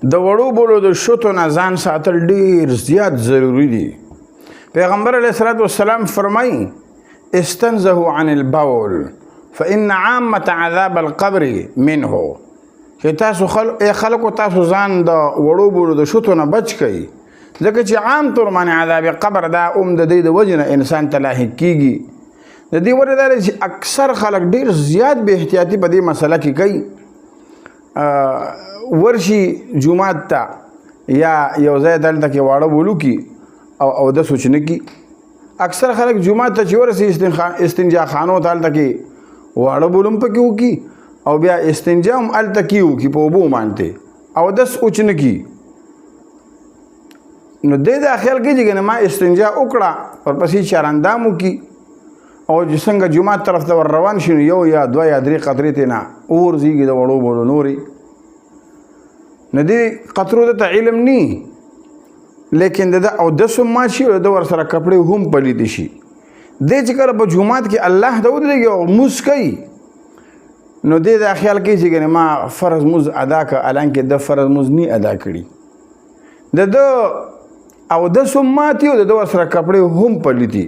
د وړو بولو د شتو نه ځان ساتل ډیر زیات ضروری دي. پیغمبر علیه الصلاة والسلام فرمایي استنزهوا عن البول فإن عامة عذاب القبر منه. چې تاسو خلکو تاسو ځان د وړو بولو د شتو نه بچ کړئ، ځکه چې عام طور باندې عذاب قبر دا د دې د وجې نه انسان ته لاحق کیږي. د دې وجه دا چې اکثر خلک ډیر زیات بې احتیاطي په دې مسله کې کوي. ورشي جومات ته یا یو ځای دلته کې واړه بولو کی او اودس وچنه کی. اکثر خلک جومات ته چې ورسي استنجا خانو ته هلته کې واړه بولم پکې وکي او بیا استنجا هم هلته کې وکي په اوبو باندې اودس وچنه کی. نو دې دا خیال کوي چې ما استنجا وکړه ورپسې چاراندام وکي او چې څنګه جومات طرف ته ور روان شي نو یو یا دوه یا درې قطرې ترې نه وغورځېږي د وړو بولو نورې. نو دې قطرو ته علم نی، لیکن د اودس هم مات شي او د ورسره کپړې هم پلیتې شي. دې چې کله په جومات کې الله ته ودرېږي او مونځ کوي نو دې دا خیال کوي چې ما فرض مونځ ادا کړه، حالانکې د فرض مونځ نه ادا کړي. د اودس هم مات او د ورسره کپړې هم پلیتې.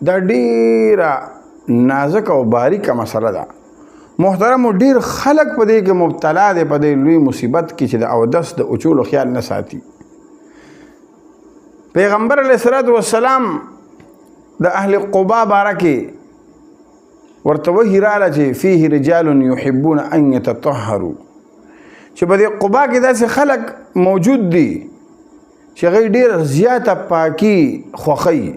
دا ډیره نازک او باریکه مسله ده. محترم ډیر خلک په دې کې مبتلا دي، په دې لوی مصیبت کې چې د اودس د اچولو خیال نه ساتي. پیغمبر علیه الصلاة والسلام د اهل قبا باره کې ورته وحی راغله چې فيه رجال یحبون ان یتطهروا، چې په دې قبا کې داسې خلک موجود دي چې هغوی ډېره زیاته پاکي خوښوي.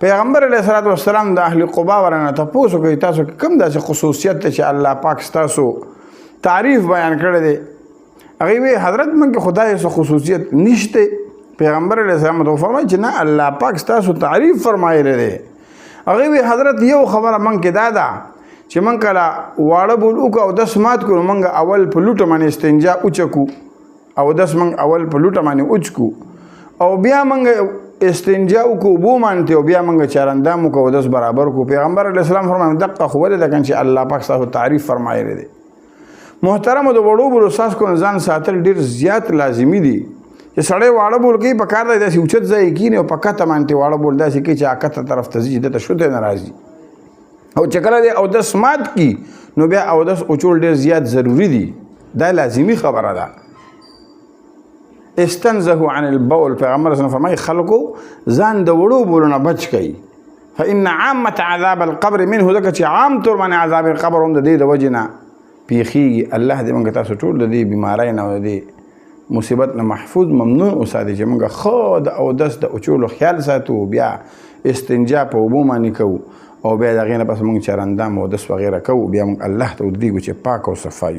پیغمبر علیه الصلاة والسلام د اهل قبا ورنه تپوس وکړي تاسو کوم داسې خصوصیت دی چې الله پاک ستاسو تعریف بیان کړی دی؟ هغوی وی حضرت من کې خدای څه خصوصیت نشته. پیغمبر علیه السلام ته وفرمایي چې نه، الله پاک ستاسو تعریف فرمایلی دی. هغوی وی حضرت یو خبره من کې دا ده چې من کله واړه بول وکړو او دس مات کړو، موږ اول په لوټه باندې استنجا اوچکو او دس موږ اول په لوټه باندې اوچکو او بیا موږ استنجا وکړو اوبو باندې او بیا موږ چاراندام وکړو او دس برابر کړو. پیغمبر علیه السلام فرمایي دقه خو ولې ده کنه چې الله پاک ستاسو تعریف فرمایلی دی. محترمو د وړو بولو څاڅکو نه ځان ساتل ډېر زیات لازمي دي. چې سړی واړه بول کوي په کار دی داسې اوچت ځای یې کښېني او په کته باندې واړه بول داسې کوي چې کته طرف ته ځي چې دته شوتی نه راځي. او چې کله دی اودس مات کي نو بیا اودس اچول ډېر زیات ضروري دي. دا لازمي خبره ده. استنزهوا عن البول، پیغمبر صلی الله علیه وسلم فرمایي خلکو ځان د وړو بولو نه بچ کوي. فإن عامة عذاب القبر منه، ځکه چې عام طور باندې عذاب قبر هم د دې د وجې نه پیښیږي. الله دې موږ تاسو ټول د دې بیمارۍ نه او د دې مصیبت نه محفوظ ممنون اوساتي چې موږ ښه د اودس د اچولو خیال ساتو، بیا استنجا په اوبو باندې کوو او بیا د هغې نه پس موږ چاراندام اودس وغیره کوو، بیا موږ الله ته ودرېږو چې پاک او صفا